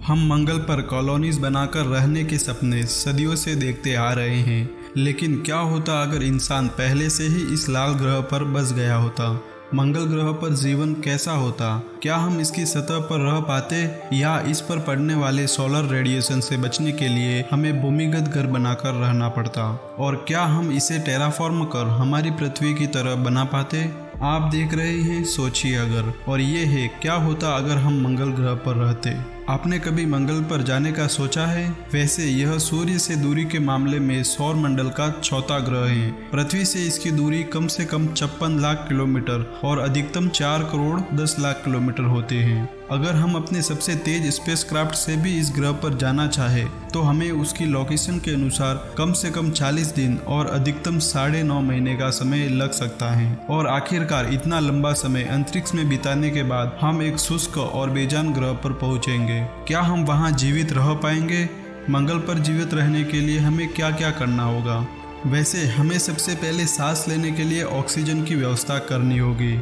हम मंगल पर कॉलोनीज बनाकर रहने के सपने सदियों से देखते आ रहे हैं, लेकिन क्या होता अगर इंसान पहले से ही इस लाल ग्रह पर बस गया होता। मंगल ग्रह पर जीवन कैसा होता? क्या हम इसकी सतह पर रह पाते या इस पर पड़ने वाले सोलर रेडिएशन से बचने के लिए हमें भूमिगत घर बनाकर रहना पड़ता? और क्या हम इसे टेराफॉर्म कर हमारी पृथ्वी की तरह बना पाते? आप देख रहे हैं सोचिए अगर, और ये है क्या होता अगर हम मंगल ग्रह पर रहते। आपने कभी मंगल पर जाने का सोचा है? वैसे यह सूर्य से दूरी के मामले में सौर मंडल का चौथा ग्रह है। पृथ्वी से इसकी दूरी कम से कम 56 लाख किलोमीटर और अधिकतम 4 करोड़ 10 लाख किलोमीटर होते हैं। अगर हम अपने सबसे तेज स्पेसक्राफ्ट से भी इस ग्रह पर जाना चाहे तो हमें उसकी लोकेशन के अनुसार कम से कम 40 दिन और अधिकतम 9.5 महीने का समय लग सकता है। और आखिरकार इतना लंबा समय अंतरिक्ष में बिताने के बाद हम एक शुष्क और बेजान ग्रह पर पहुंचेंगे। क्या हम वहां जीवित रह पाएंगे? मंगल पर जीवित रहने के लिए हमें क्या क्या करना होगा? वैसे हमें सबसे पहले सांस लेने के लिए ऑक्सीजन की व्यवस्था करनी होगी।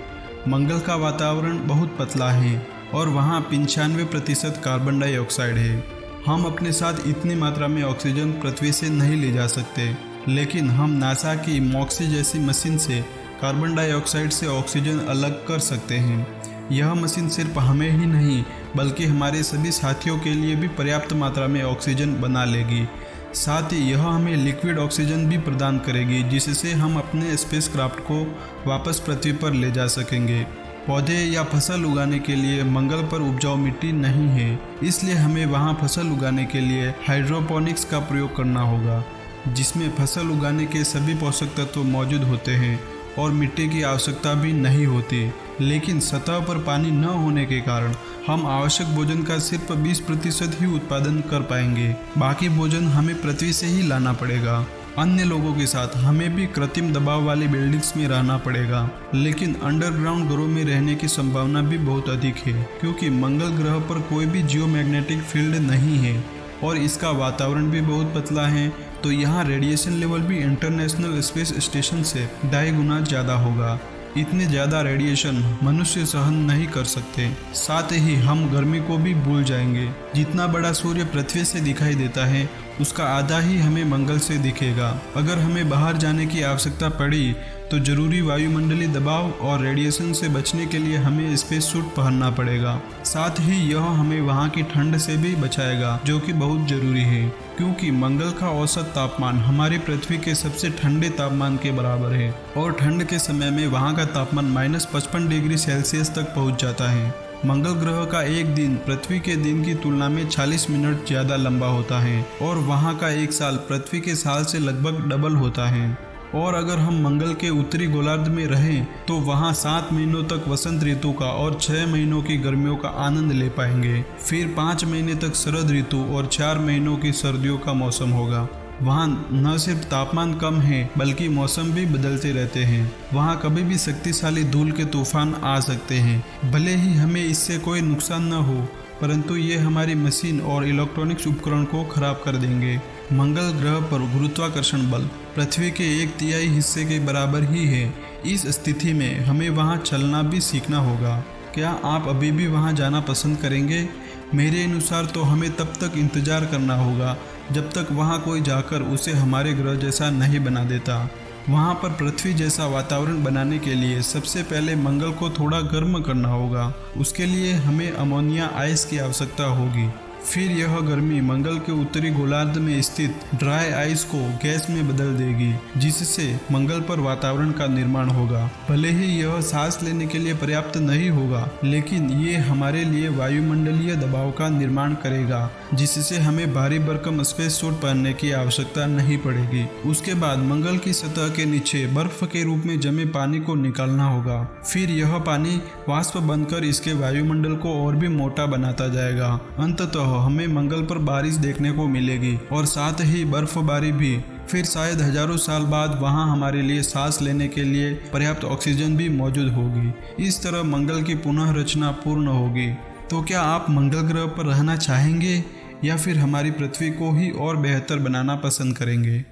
मंगल का वातावरण बहुत पतला है और वहाँ 95% कार्बन डाइऑक्साइड है। हम अपने साथ इतनी मात्रा में ऑक्सीजन पृथ्वी से नहीं ले जा सकते, लेकिन हम नासा की मॉक्सी जैसी मशीन से कार्बन डाइऑक्साइड से ऑक्सीजन अलग कर सकते हैं। यह मशीन सिर्फ हमें ही नहीं बल्कि हमारे सभी साथियों के लिए भी पर्याप्त मात्रा में ऑक्सीजन बना लेगी। साथ ही यह हमें लिक्विड ऑक्सीजन भी प्रदान करेगी, जिससे हम अपने स्पेसक्राफ्ट को वापस पृथ्वी पर ले जा सकेंगे। पौधे या फसल उगाने के लिए मंगल पर उपजाऊ मिट्टी नहीं है, इसलिए हमें वहां फसल उगाने के लिए हाइड्रोपोनिक्स का प्रयोग करना होगा, जिसमें फसल उगाने के सभी पोषक तत्व मौजूद होते हैं और मिट्टी की आवश्यकता भी नहीं होती। लेकिन सतह पर पानी न होने के कारण हम आवश्यक भोजन का सिर्फ 20% ही उत्पादन कर पाएंगे। बाकी भोजन हमें पृथ्वी से ही लाना पड़ेगा। अन्य लोगों के साथ हमें भी कृत्रिम दबाव वाली बिल्डिंग्स में रहना पड़ेगा, लेकिन अंडरग्राउंड घरों में रहने की संभावना भी बहुत अधिक है, क्योंकि मंगल ग्रह पर कोई भी जियोमैग्नेटिक फील्ड नहीं है और इसका वातावरण भी बहुत पतला है, तो यहाँ रेडिएशन लेवल भी इंटरनेशनल स्पेस स्टेशन से 2.5 गुना ज़्यादा होगा। इतने ज़्यादा रेडिएशन मनुष्य सहन नहीं कर सकते। साथ ही हम गर्मी को भी भूल जाएंगे। जितना बड़ा सूर्य पृथ्वी से दिखाई देता है उसका आधा ही हमें मंगल से दिखेगा। अगर हमें बाहर जाने की आवश्यकता पड़ी तो जरूरी वायुमंडलीय दबाव और रेडिएशन से बचने के लिए हमें स्पेस सूट पहनना पड़ेगा। साथ ही यह हमें वहाँ की ठंड से भी बचाएगा, जो कि बहुत जरूरी है, क्योंकि मंगल का औसत तापमान हमारी पृथ्वी के सबसे ठंडे तापमान के बराबर है और ठंड के समय में वहाँ का तापमान -55 डिग्री सेल्सियस तक पहुँच जाता है। मंगल ग्रह का एक दिन पृथ्वी के दिन की तुलना में 40 मिनट ज़्यादा लंबा होता है और वहाँ का एक साल पृथ्वी के साल से लगभग डबल होता है। और अगर हम मंगल के उत्तरी गोलार्ध में रहें तो वहाँ 7 महीनों तक वसंत ऋतु का और 6 महीनों की गर्मियों का आनंद ले पाएंगे। फिर 5 महीने तक शरद ऋतु और 4 महीनों की सर्दियों का मौसम होगा। वहाँ न सिर्फ तापमान कम है बल्कि मौसम भी बदलते रहते हैं। वहाँ कभी भी शक्तिशाली धूल के तूफान आ सकते हैं। भले ही हमें इससे कोई नुकसान न हो, परंतु ये हमारी मशीन और इलेक्ट्रॉनिक्स उपकरण को खराब कर देंगे। मंगल ग्रह पर गुरुत्वाकर्षण बल पृथ्वी के 1/3 हिस्से के बराबर ही है। इस स्थिति में हमें वहाँ चलना भी सीखना होगा। क्या आप अभी भी वहाँ जाना पसंद करेंगे? मेरे अनुसार तो हमें तब तक इंतज़ार करना होगा जब तक वहाँ कोई जाकर उसे हमारे ग्रह जैसा नहीं बना देता। वहाँ पर पृथ्वी जैसा वातावरण बनाने के लिए सबसे पहले मंगल को थोड़ा गर्म करना होगा। उसके लिए हमें अमोनिया आइस की आवश्यकता होगी। फिर यह गर्मी मंगल के उत्तरी गोलार्ध में स्थित ड्राई आइस को गैस में बदल देगी, जिससे मंगल पर वातावरण का निर्माण होगा। भले ही यह सांस लेने के लिए पर्याप्त नहीं होगा, लेकिन ये हमारे लिए वायुमंडलीय दबाव का निर्माण करेगा, जिससे हमें भारी भरकम स्पेस सूट पहनने की आवश्यकता नहीं पड़ेगी। उसके बाद मंगल की सतह के नीचे बर्फ के रूप में जमे पानी को निकालना होगा। फिर यह पानी वाष्प बनकर इसके वायुमंडल को और भी मोटा बनाता जाएगा। अंततः हमें मंगल पर बारिश देखने को मिलेगी और साथ ही बर्फबारी भी। फिर शायद हजारों साल बाद वहां हमारे लिए सांस लेने के लिए पर्याप्त ऑक्सीजन भी मौजूद होगी। इस तरह मंगल की पुनः रचना पूर्ण होगी। तो क्या आप मंगल ग्रह पर रहना चाहेंगे या फिर हमारी पृथ्वी को ही और बेहतर बनाना पसंद करेंगे?